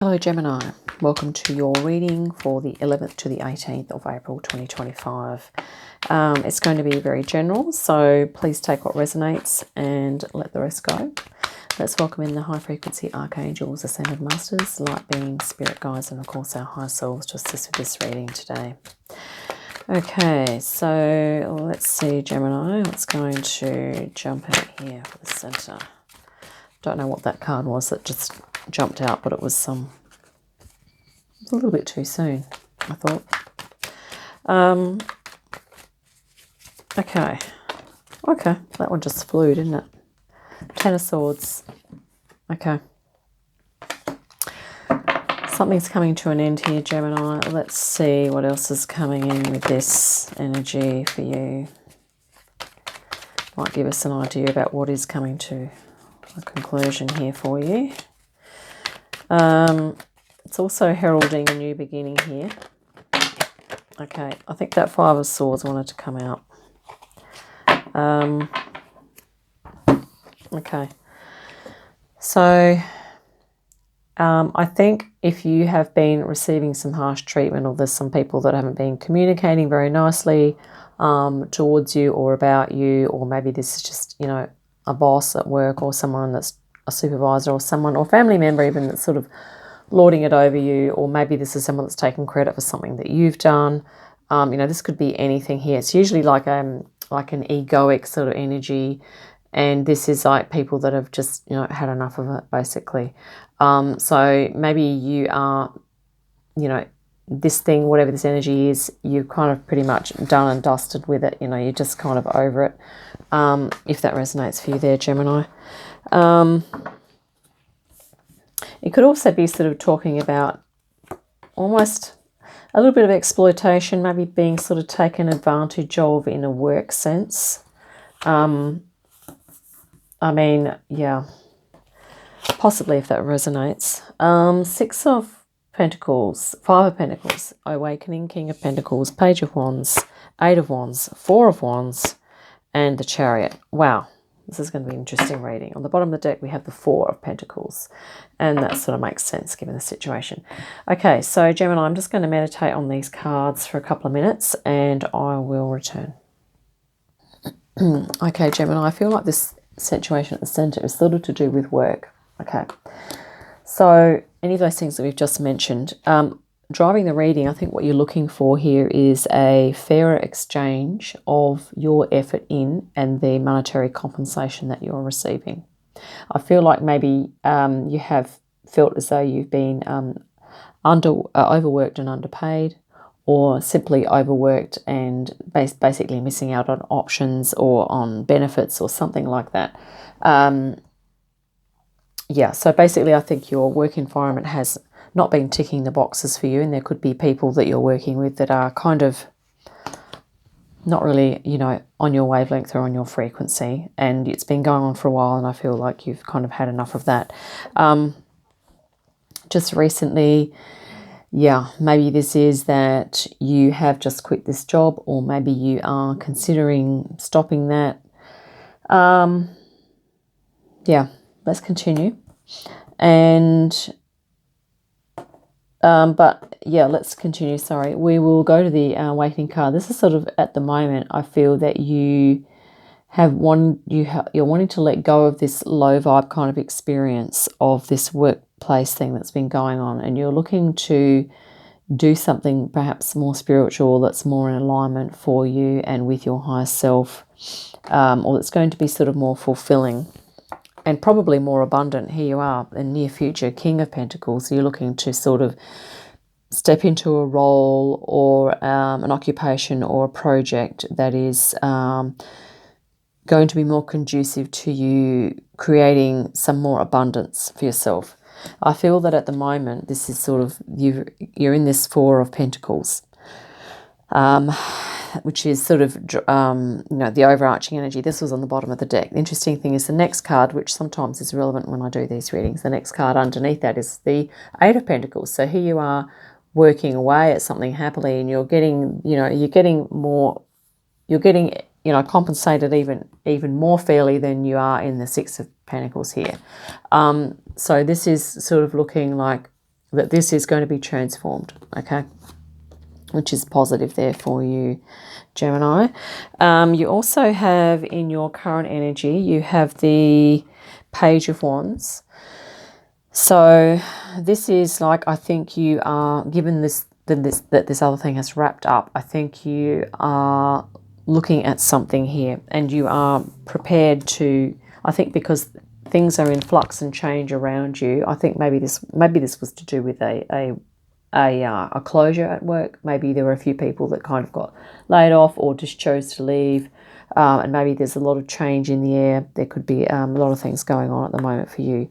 Hello Gemini, welcome to your reading for the 11th to the 18th of April 2025. It's going to be very general, so please take what resonates and let the rest go. Let's welcome in the high frequency archangels, ascended masters, light beings, spirit guides, and of course our high selves to assist with this reading today. Okay, so let's see Gemini, what's going to jump out here for the center. Don't know what that card was that just jumped out, but it was a little bit too soon, I thought. Okay, that one just flew, didn't it? Ten of Swords. Okay. Something's coming to an end here, Gemini. Let's see what else is coming in with this energy for you. Might give us an idea about what is coming to a conclusion here for you. It's also heralding a new beginning here. Okay, I think that Five of Swords wanted to come out. Okay, so I think if you have been receiving some harsh treatment, or there's some people that haven't been communicating very nicely towards you or about you, or maybe this is just, you know, a boss at work or someone that's a supervisor or someone or family member even that's sort of lording it over you, or maybe this is someone that's taking credit for something that you've done. You know, this could be anything here. It's usually like an egoic sort of energy, and this is like people that have just, you know, had enough of it, basically. So maybe you are, you know, this thing, whatever this energy is, you've kind of pretty much done and dusted with it. You know, you're just kind of over it. If that resonates for you there, Gemini. It could also be sort of talking about almost a little bit of exploitation, maybe being sort of taken advantage of in a work sense. I mean, yeah, possibly if that resonates. Six of Pentacles, Five of Pentacles, Awakening, King of Pentacles, Page of Wands, Eight of Wands, Four of Wands, and the Chariot. Wow, this is going to be an interesting reading. On the bottom of the deck, we have the Four of Pentacles, and that sort of makes sense given the situation. Okay, so Gemini, I'm just going to meditate on these cards for a couple of minutes, and I will return. Okay, Gemini, I feel like this situation at the center is sort of to do with work. Okay, so any of those things that we've just mentioned, driving the reading, I think what you're looking for here is a fairer exchange of your effort in and the monetary compensation that you're receiving. I feel like maybe you have felt as though you've been overworked and underpaid, or simply overworked and basically missing out on options or on benefits or something like that. Yeah, so basically I think your work environment has not been ticking the boxes for you, and there could be people that you're working with that are kind of not really, you know, on your wavelength or on your frequency, and it's been going on for a while, and I feel like you've kind of had enough of that. Just recently, yeah, maybe this is that you have just quit this job, or maybe you are considering stopping that. Yeah, let's continue. And but yeah, let's continue. Sorry, we will go to the Awakening card. This is sort of at the moment, I feel that you have you're wanting to let go of this low vibe kind of experience of this workplace thing that's been going on, and you're looking to do something perhaps more spiritual that's more in alignment for you and with your higher self, or that's going to be sort of more fulfilling and probably more abundant. Here you are in near future, King of Pentacles. So you're looking to sort of step into a role or an occupation or a project that is going to be more conducive to you creating some more abundance for yourself. I feel that at the moment, this is sort of, you're in this Four of Pentacles, which is sort of, you know, the overarching energy. This was on the bottom of the deck. The interesting thing is the next card, which sometimes is relevant when I do these readings, the next card underneath that is the Eight of Pentacles. So here you are working away at something happily, and you're getting, you know, compensated even more fairly than you are in the Six of Pentacles here. So this is sort of looking like that this is going to be transformed, okay? Which is positive there for you, Gemini. You also have in your current energy, you have the Page of Wands. So this is like, I think you are, given that this other thing has wrapped up, I think you are looking at something here, and you are prepared to, I think because things are in flux and change around you, I think maybe this was to do with a closure at work. Maybe there were a few people that kind of got laid off or just chose to leave, and maybe there's a lot of change in the air. There could be a lot of things going on at the moment for you,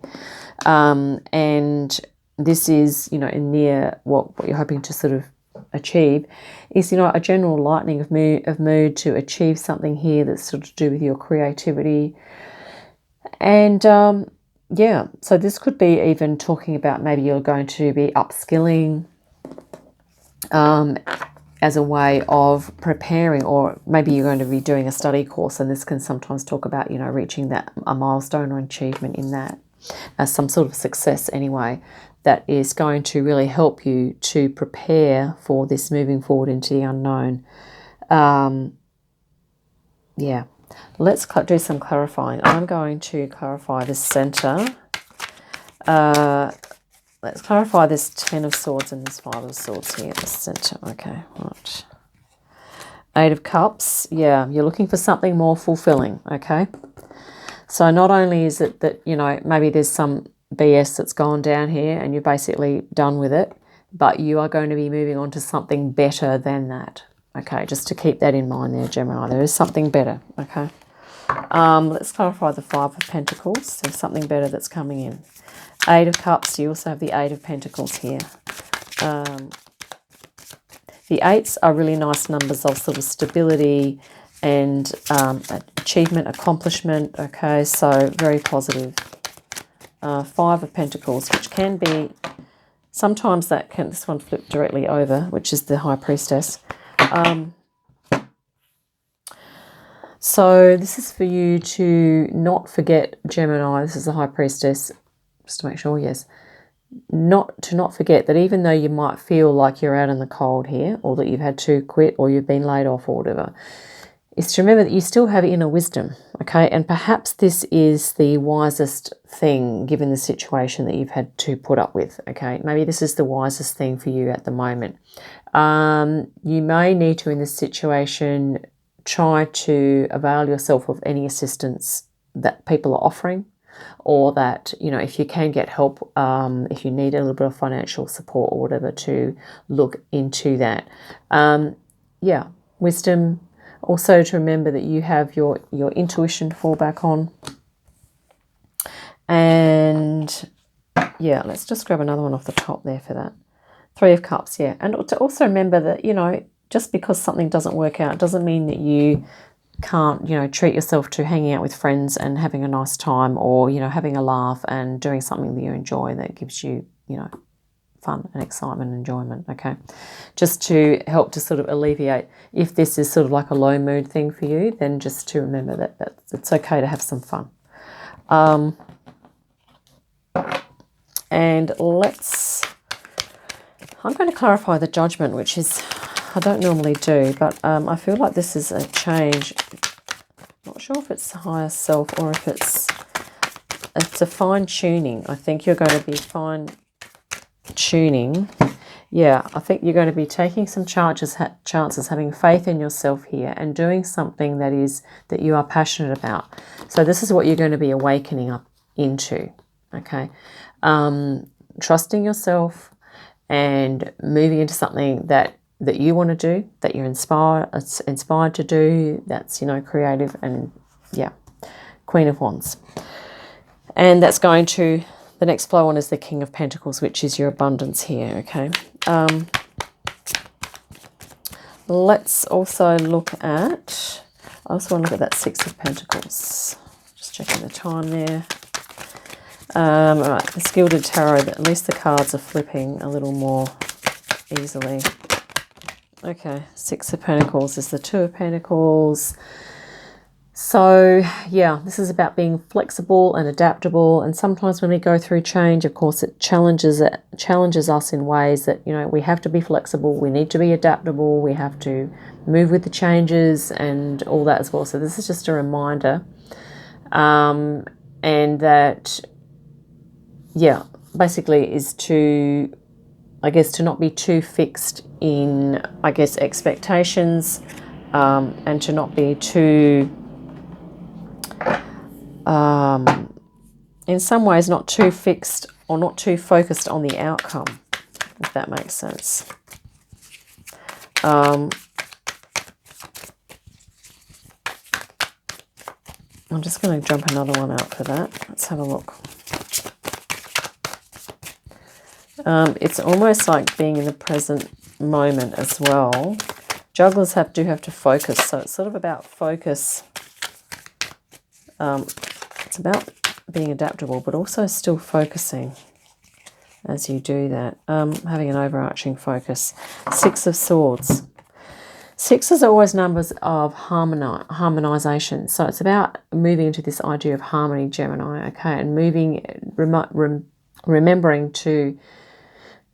and this is, you know, in near what you're hoping to sort of achieve is, you know, a general lightening of mood to achieve something here that's sort of to do with your creativity. And yeah, so this could be even talking about maybe you're going to be upskilling as a way of preparing, or maybe you're going to be doing a study course, and this can sometimes talk about, you know, reaching a milestone or achievement in that, some sort of success anyway, that is going to really help you to prepare for this moving forward into the unknown. Yeah, let's do some clarifying. I'm going to clarify this center. Let's clarify this 10 of Swords and this 5 of Swords here at the center. Okay, right. 8 of Cups. Yeah, you're looking for something more fulfilling, okay? So not only is it that, you know, maybe there's some BS that's gone down here and you're basically done with it, but you are going to be moving on to something better than that. Okay, just to keep that in mind there, Gemini. There is something better, okay? Let's clarify the 5 of Pentacles. There's something better that's coming in. 8 of Cups, you also have the 8 of Pentacles here. The 8s are really nice numbers of sort of stability and achievement, accomplishment, okay? So very positive. 5 of Pentacles, which can be, sometimes that can, this one flipped directly over, which is the High Priestess. So this is for you to not forget, Gemini, this is the High Priestess, just to make sure, yes, not forget that even though you might feel like you're out in the cold here, or that you've had to quit, or you've been laid off or whatever, is to remember that you still have inner wisdom, okay? And perhaps this is the wisest thing given the situation that you've had to put up with, okay? Maybe this is the wisest thing for you at the moment. You may need to, in this situation, try to avail yourself of any assistance that people are offering, or that, you know, if you can get help, if you need a little bit of financial support or whatever, to look into that. Yeah, wisdom. Also to remember that you have your intuition to fall back on. And yeah, let's just grab another one off the top there for that. 3 of Cups, yeah. And to also remember that, you know, just because something doesn't work out doesn't mean that you can't, you know, treat yourself to hanging out with friends and having a nice time, or, you know, having a laugh and doing something that you enjoy that gives you, you know, fun and excitement and enjoyment, okay? Just to help to sort of alleviate, if this is sort of like a low mood thing for you, then just to remember that it's okay to have some fun. And I'm going to clarify the Judgment, which is, I don't normally do, but I feel like this is a change. Not sure if it's the higher self or if it's a fine-tuning. I think you're going to be fine-tuning. Yeah, I think you're going to be taking some chances, having faith in yourself here, and doing something that you are passionate about. So this is what you're going to be awakening up into, okay? Trusting yourself and moving into something that you want to do, that you're inspired to do, that's, you know, creative. And yeah, Queen of Wands. And that's going to, the next flow on is the King of Pentacles, which is your abundance here, okay? Let's also look at, I also want to look at that 6 of Pentacles. Just checking the time there. All right, the Gilded Tarot, at least the cards are flipping a little more easily. Okay, 6 of Pentacles is the 2 of Pentacles. So, yeah, this is about being flexible and adaptable. And sometimes when we go through change, of course, it challenges us in ways that, you know, we have to be flexible, we need to be adaptable, we have to move with the changes and all that as well. So this is just a reminder. And that, yeah, basically is to, I guess, to not be too fixed in, I guess, expectations, and to not be too, in some ways, not too fixed or not too focused on the outcome, if that makes sense. I'm just going to jump another one out for that. Let's have a look. It's almost like being in the present moment as well. Jugglers do have to focus, so it's sort of about focus. It's about being adaptable, but also still focusing as you do that. Having an overarching focus. Six of Swords. Sixes are always numbers of harmonization. So it's about moving into this idea of harmony, Gemini, okay, and remembering to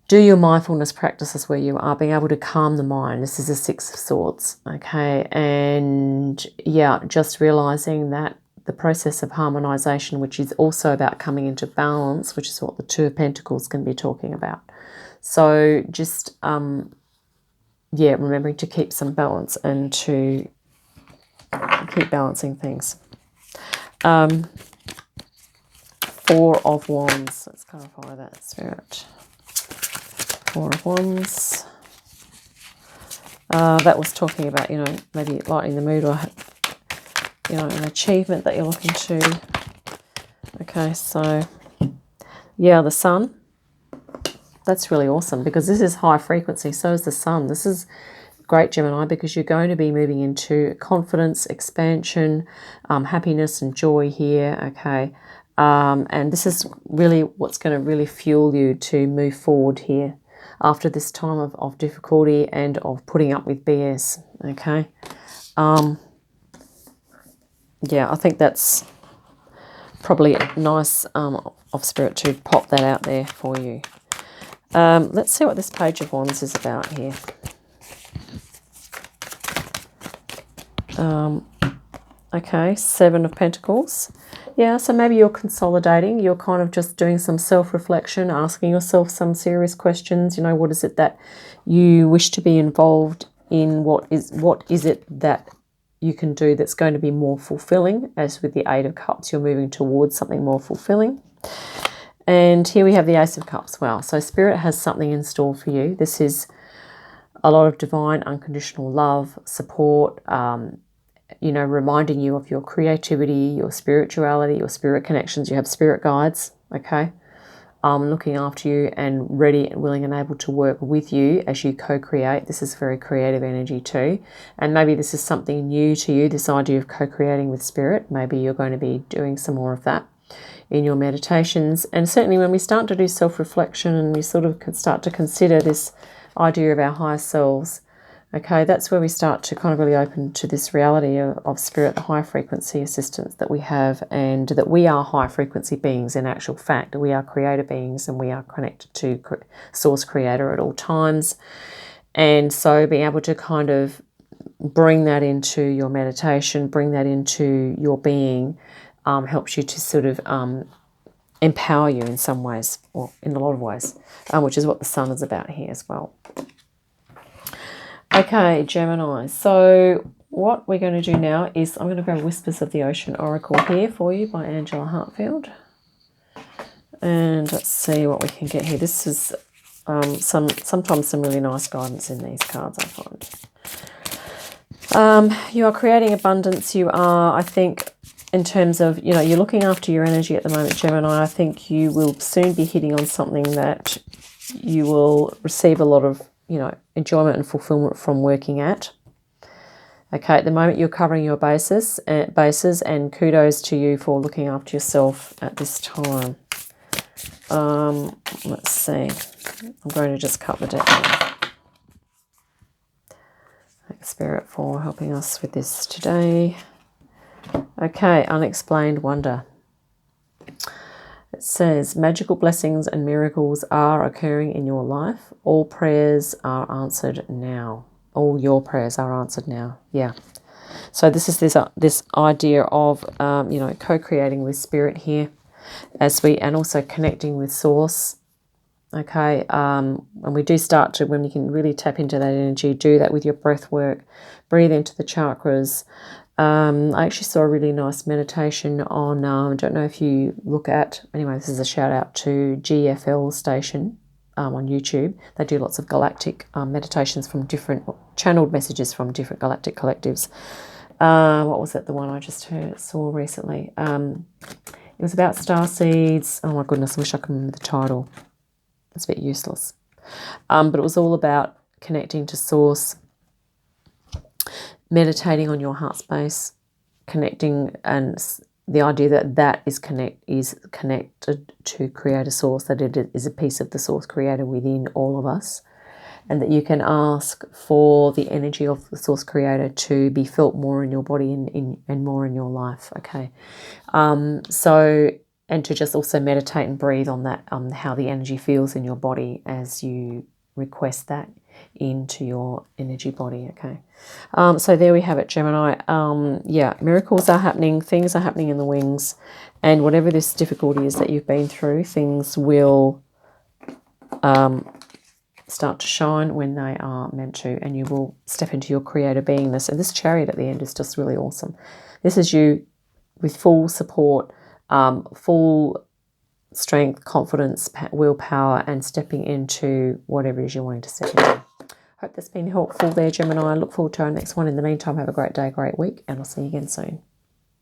do your mindfulness practices where you are being able to calm the mind. This is a Six of Swords, okay, and yeah, just realizing that the process of harmonization, which is also about coming into balance, which is what the Two of Pentacles can be talking about. So just, yeah, remembering to keep some balance and to keep balancing things. Four of Wands. Let's clarify that, Spirit. Four of Wands. That was talking about, you know, maybe lightening the mood or, you know, an achievement that you're looking to. Okay, so, yeah, the Sun. That's really awesome because this is high frequency. So is the Sun. This is great, Gemini, because you're going to be moving into confidence, expansion, happiness and joy here, okay? And this is really what's going to really fuel you to move forward here after this time of difficulty and of putting up with BS, okay? Yeah, I think that's probably nice of Spirit to pop that out there for you. Let's see what this Page of Wands is about here. Okay, Seven of Pentacles. Yeah, so maybe you're consolidating. You're kind of just doing some self-reflection, asking yourself some serious questions. You know, what is it that you wish to be involved in? What is it that you can do that's going to be more fulfilling? As with the Eight of Cups, you're moving towards something more fulfilling. And here we have the Ace of Cups. Wow, so Spirit has something in store for you. This is a lot of divine, unconditional love, support, you know, reminding you of your creativity, your spirituality, your spirit connections. You have spirit guides, okay, looking after you and ready and willing and able to work with you as you co-create. This is very creative energy too. And maybe this is something new to you, this idea of co-creating with Spirit. Maybe you're going to be doing some more of that in your meditations. And certainly when we start to do self-reflection and we sort of start to consider this idea of our higher selves, okay, that's where we start to kind of really open to this reality of Spirit, the high frequency assistance that we have, and that we are high frequency beings in actual fact. We are creator beings and we are connected to Source Creator at all times. And so being able to kind of bring that into your meditation, bring that into your being, helps you to sort of empower you in some ways, or in a lot of ways, which is what the Sun is about here as well. Okay, Gemini. So what we're going to do now is I'm going to grab Whispers of the Ocean Oracle here for you by Angela Hartfield. And let's see what we can get here. This is sometimes some really nice guidance in these cards, I find. You are creating abundance. You are, I think, in terms of, you know, you're looking after your energy at the moment, Gemini. I think you will soon be hitting on something that you will receive a lot of, you know, enjoyment and fulfillment from working at. Okay, at the moment you're covering your bases, and kudos to you for looking after yourself at this time. Let's see. I'm going to just cut the deck now. Thanks, Spirit, for helping us with this today. Okay, unexplained wonder. It says, magical blessings and miracles are occurring in your life. All prayers are answered now. All your prayers are answered now. Yeah. So this is this idea of, you know, co-creating with spirit here, and also connecting with source. Okay, and we do start to, when you can really tap into that energy, do that with your breath work, breathe into the chakras. I actually saw a really nice meditation on, I don't know if you look at, anyway, this is a shout out to GFL station on YouTube. They do lots of galactic meditations from different, channeled messages from different galactic collectives. What was it, the one I just saw recently? It was about star seeds. Oh my goodness, I wish I could remember the title. It's a bit useless. But it was all about connecting to source, meditating on your heart space, connecting, and the idea that that is connected to creator source, that it is a piece of the source creator within all of us, and that you can ask for the energy of the source creator to be felt more in your body and more in your life. Okay, so, and to just also meditate and breathe on that, how the energy feels in your body as you request that into your energy body. Okay, so there we have it, Gemini. Yeah, miracles are happening, things are happening in the wings, and whatever this difficulty is that you've been through, things will start to shine when they are meant to, and you will step into your creator beingness. And this chariot at the end is just really awesome. This is you with full support, full strength, confidence, willpower, and stepping into whatever it is you're wanting to step into. Hope that's been helpful there, Gemini. I look forward to our next one. In the meantime, have a great day, great week, and I'll see you again soon.